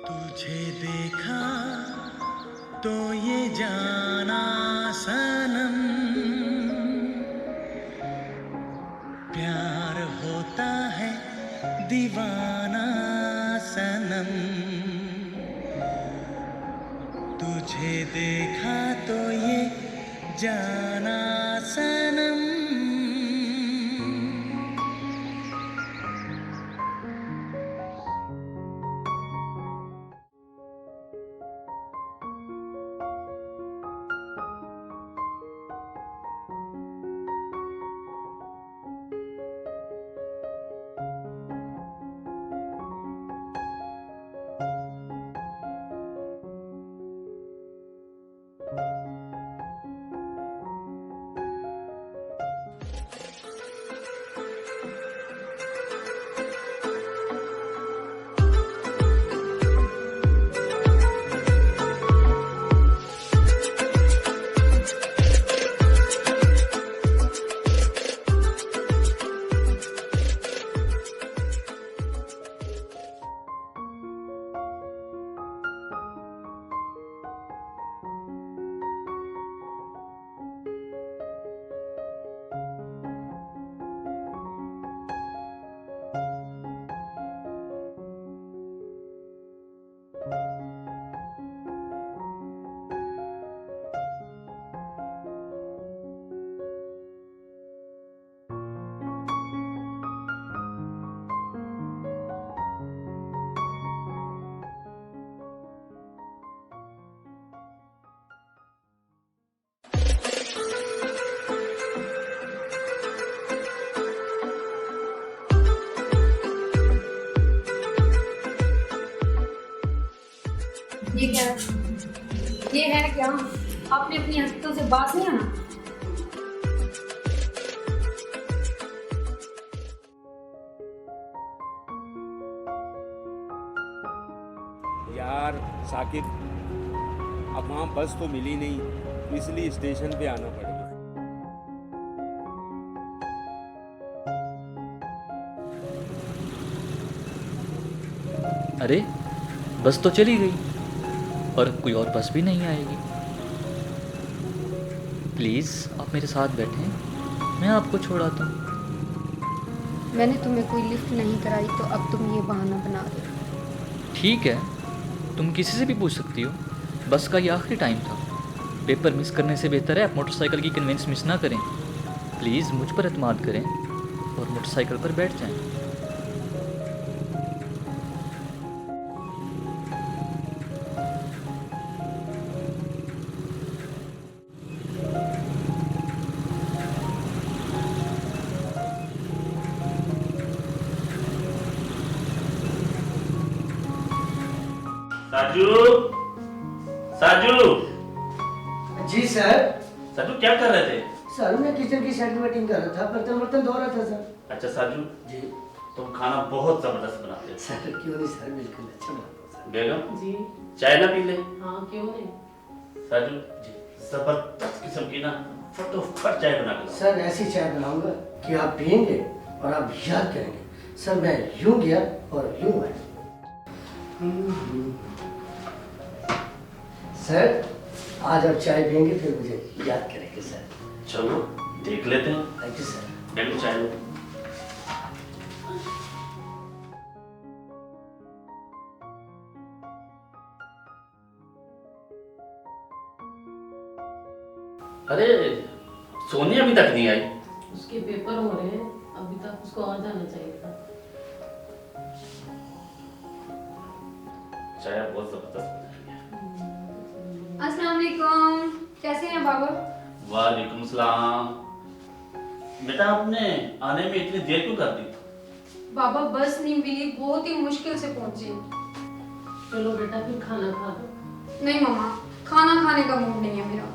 तुझे देखा तो ये जाना सनम, प्यार होता है दीवाना सनम। तुझे देखा तो ये जाना सनम। ये क्या है? ये है क्या? आपने अपनी हस्तियों से बात नहीं आना। यार साकिब, अब वहाँ बस तो मिली नहीं, तो इसलिए स्टेशन पे आना पड़ गया। अरे बस तो चली गई और कोई और बस भी नहीं आएगी। प्लीज़ आप मेरे साथ बैठें, मैं आपको छोड़ाता हूँ। मैंने तुम्हें कोई लिफ्ट नहीं कराई तो अब तुम ये बहाना बना रहे हो। ठीक है, तुम किसी से भी पूछ सकती हो। बस का ये आखिरी टाइम था। पेपर मिस करने से बेहतर है आप मोटरसाइकिल की कन्वेंस मिस ना करें। प्लीज़ मुझ पर एतमाद करें और मोटरसाइकिल पर बैठ जाएं। साजू, साजू, जी सर। साजू क्या कर रहे थे? सर मैं किचन की सेटिंग कर रहा था, बर्तन बर्तन धो रहा था सर। अच्छा साजू जी तुम खाना बहुत जबरदस्त बनाते हो। सर क्यों नहीं सर, बिल्कुल अच्छा बनाता हूँ सर। बेगम जी चाय ना पी ले। हाँ, क्यों नहीं। साजू जी जबरदस्त किस्म की ना फटोफट चाय बना के लाओ। सर ऐसी चाय बनाऊंगा कि आप पियेंगे और आप याद करेंगे सर मैं यूं गया और यूं आया। सर आज आप चाय पियेंगे फिर मुझे याद करेंगे सर। चलो देख लेते हैं। Thank you sir. बेगम चाय लो। अरे सोनी अभी तक नहीं आई। उसके पेपर हो रहे हैं, अभी तक उसको आ जाना चाहिए था। चाय बहुत जबरदस्त बन रही है। अस्सलाम वालेकुम, कैसे हैं बाबा? वालेकुम सलाम। बेटा आपने आने में इतनी देर क्यों कर दी? बाबा बस नहीं मिली, बहुत ही मुश्किल से पहुंची। चलो बेटा फिर खाना खा दो। नहीं मम्मा, खाना खाने का मूड नहीं है मेरा।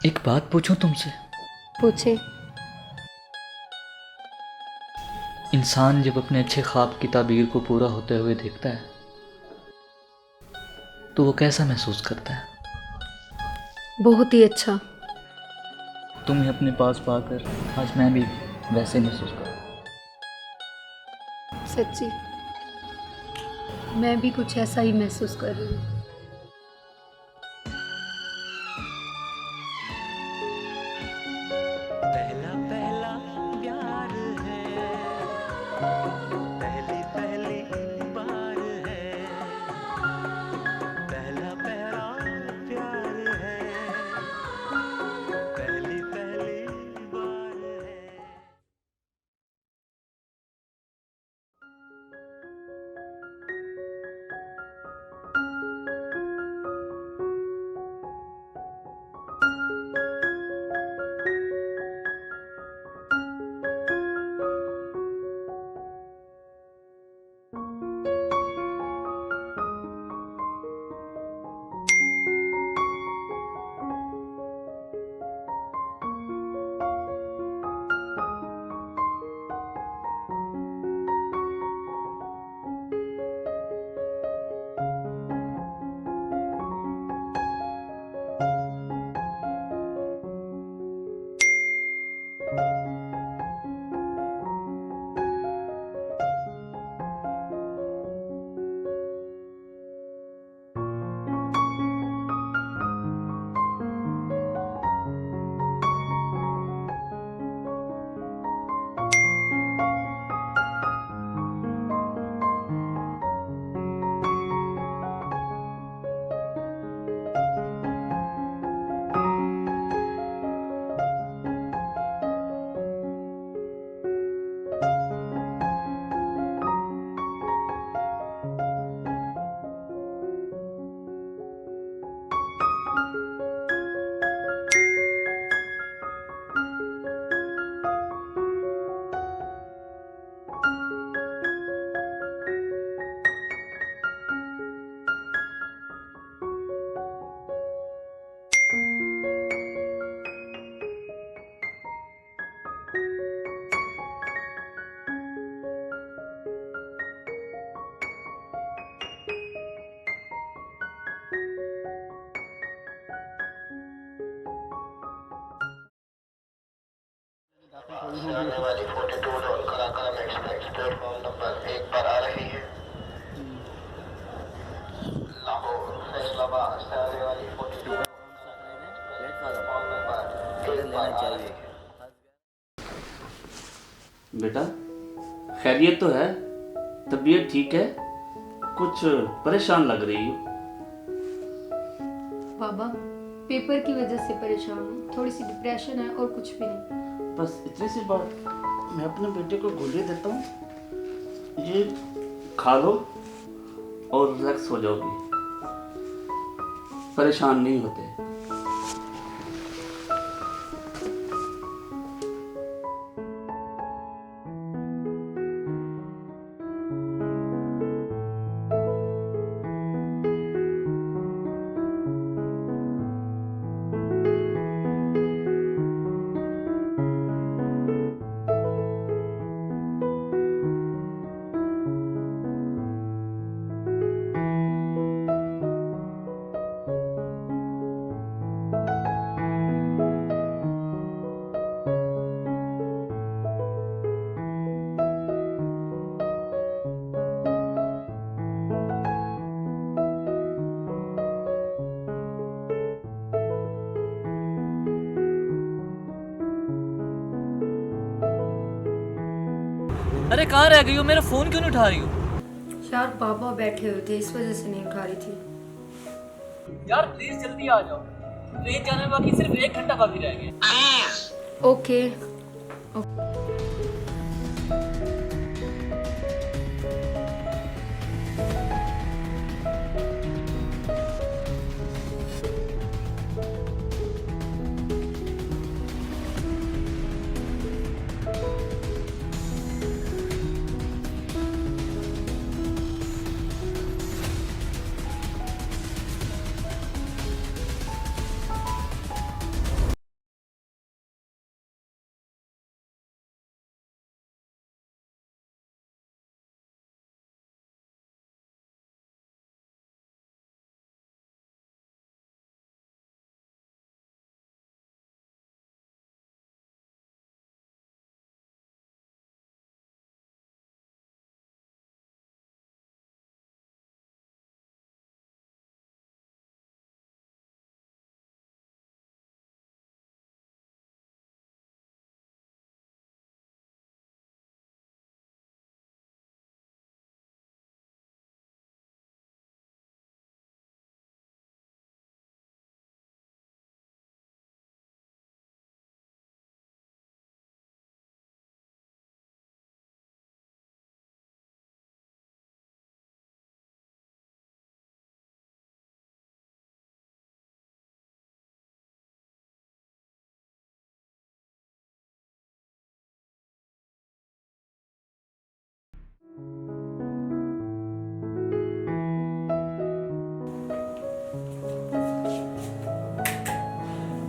एक बात पूछूं तुमसे? पूछे। इंसान जब अपने अच्छे ख्वाब की ताबीर को पूरा होते हुए देखता है तो वो कैसा महसूस करता है? बहुत ही अच्छा। तुम्हें अपने पास पाकर आज मैं भी वैसे महसूस कर रहा हूं। सच्ची मैं भी कुछ ऐसा ही महसूस कर रही हूँ। पहला पहला प्यार है, पहली पहली बार है, पहला पहला प्यार है, पहली पहली बार है। आने वाली 42 डॉलकर आकाम एक्सप्रेस प्लेटफॉर्म नंबर 1 पर आ रही है। लाहौर फैसलाबाद से आने वाली 42 प्लेटफॉर्म नंबर 1 पर आ रही है। बेटा खैरियत तो है? तबीयत ठीक है? कुछ परेशान लग रही हो। बाबा पेपर की वजह से परेशान हूँ, थोड़ी सी डिप्रेशन है और कुछ भी नहीं। बस इतनी सी बात। मैं अपने बेटे को गोली देता हूँ, ये खा लो और रिलैक्स हो जाओगी, परेशान नहीं होते। अरे कहाँ रह गई हो? मेरा फ़ोन क्यों नहीं उठा रही हो? यार बाबा बैठे हुए थे, इस वजह से नहीं उठा रही थी। यार प्लीज जल्दी आ जाओ, ट्रेन जाने में बाकी सिर्फ 1 घंटा बाकी रह गया। ओके।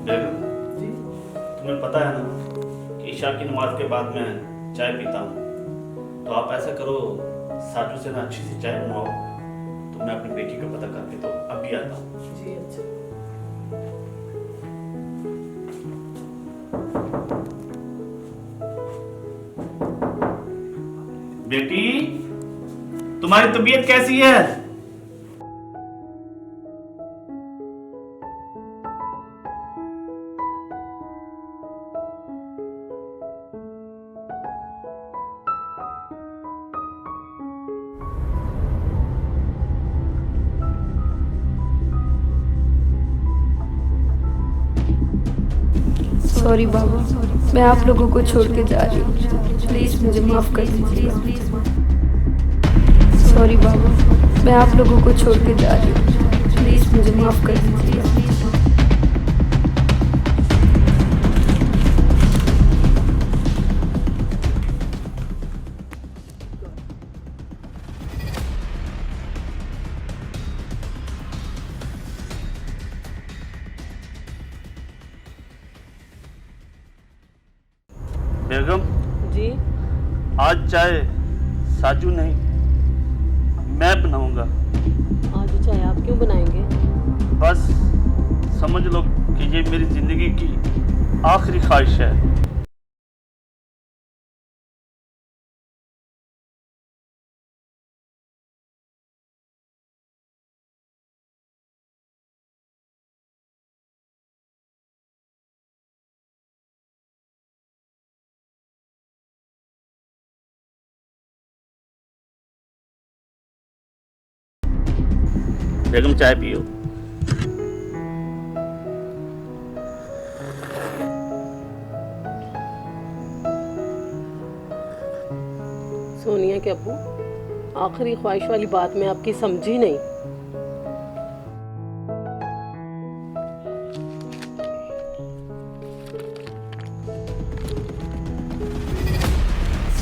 बेगम जी, तुम्हें पता है ना कि ईशा की नमाज के बाद मैं चाय पीता हूँ। तो आप ऐसा करो, साजू से ना अच्छी सी चाय बनवाओ, तो मैं अपनी बेटी का पता करके तो अभी आता हूँ। जी अच्छा। बेटी, तुम्हारी तबीयत कैसी है? सॉरी बाबा, मैं आप लोगों को छोड़ के जा रही हूँ, प्लीज़ मुझे माफ़ कर दीजिए। सॉरी बाबा, मैं आप लोगों को छोड़ के जा रही हूँ, प्लीज़ मुझे माफ़ कर दीजिए। बेगम, जी आज चाय साजू नहीं, मैं बनाऊंगा। आज चाय आप क्यों बनाएंगे? बस समझ लो कि ये मेरी जिंदगी की आखिरी ख्वाहिश है। बेगम चाय पियो। सोनिया के अब्बू, आखिरी ख्वाहिश वाली बात मैं आपकी समझी नहीं।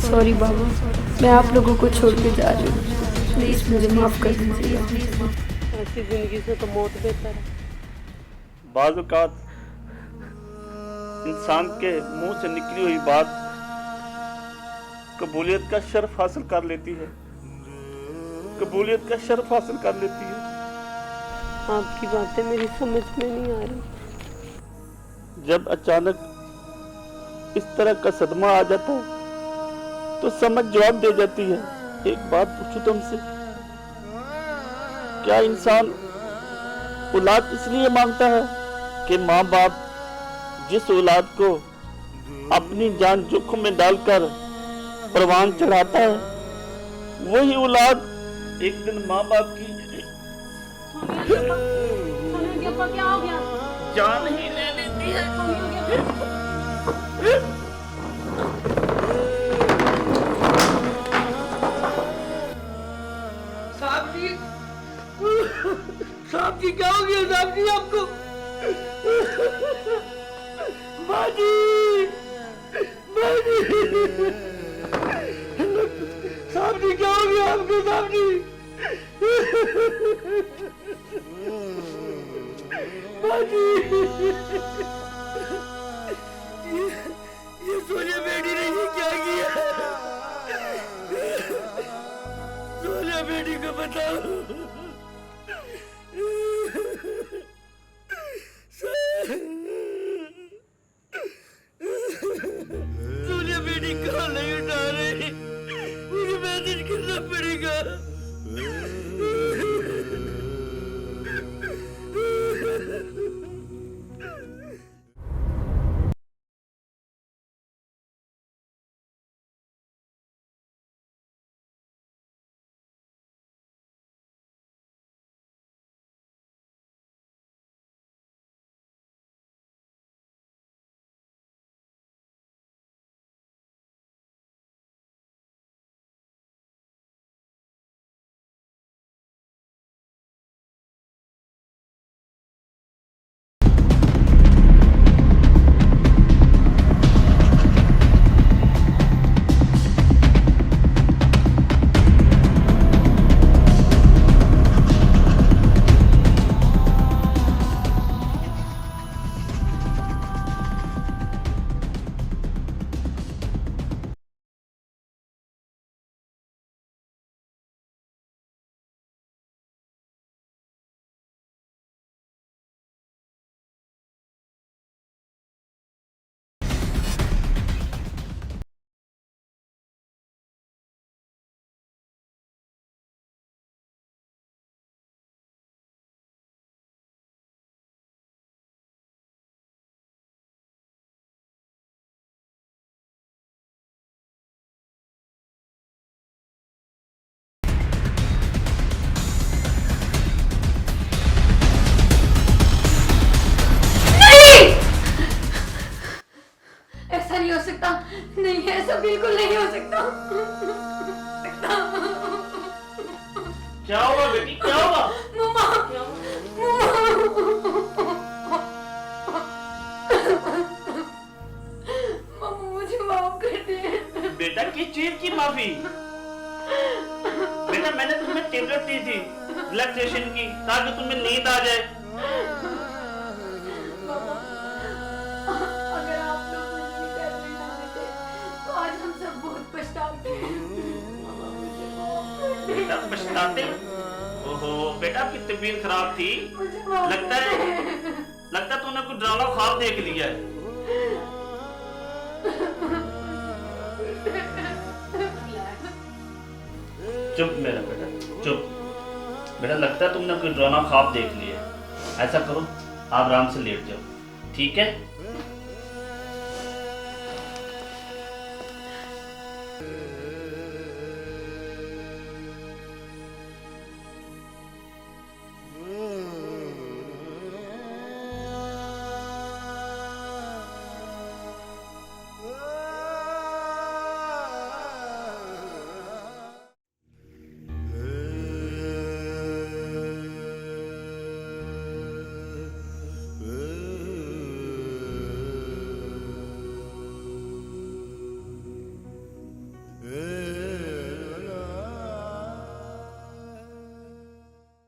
सॉरी बाबा, मैं आप लोगों को छोड़ के जा रही हूँ, प्लीज़ मुझे माफ़ कर दीजिए। ऐसी जिंदगी से तो मौत बेहतर है। बाज़ औक़ात इंसान के मुंह से निकली हुई बात कबूलियत का शर्फ हासिल कर लेती है, कबूलियत का शर्फ हासिल कर लेती है। आपकी बातें मेरी समझ में नहीं आ रही। जब अचानक इस तरह का सदमा आ जाता है तो समझ जवाब दे जाती है। एक बात पूछूं तुमसे, क्या इंसान औलाद इसलिए मांगता है कि माँ बाप जिस औलाद को अपनी जान जोखिम में डालकर परवान चढ़ाता है, वही औलाद एक दिन माँ बाप की सोनिया के अब्बा क्या हो गया? जान ही ले लेती है। सोनिया के अब्बा साहब जी क्या हो गया साहब जी आपको? बाजी, बाजी, साहब जी क्या हो गया आपको साहब जी? बाजी, ये सोनिया बेटी ने ये क्या किया? सोनिया बेटी को बताओ। सोनिया बेटी कॉल नहीं उठा रही, मुझे मैसेज करना पड़ेगा। बिल्कुल नहीं हो सकता। क्या होगा बेटी, क्या होगा? मम्मा, मम्मा मुझे माफ कर दे। बेटा किस चीज की माफी? बेटा मैंने तुम्हें टेबलेट दी थी रिलैक्सेशन की, ताकि तुम्हें नींद आ जाए। अगर आप लोग मुझे टैबलेट ना देते तो आज हम सब बहुत पछताते। बेटा पछताते? ओहो बेटा आपकी तबीयत खराब थी, लगता है तूने कुछ डरावना ख्वाब देख लिया है। चुप मेरा बेटा, चुप। बेटा लगता है तुमने कोई डरावना ख्वाब देख लिया। ऐसा करो, आप आराम से लेट जाओ, ठीक है?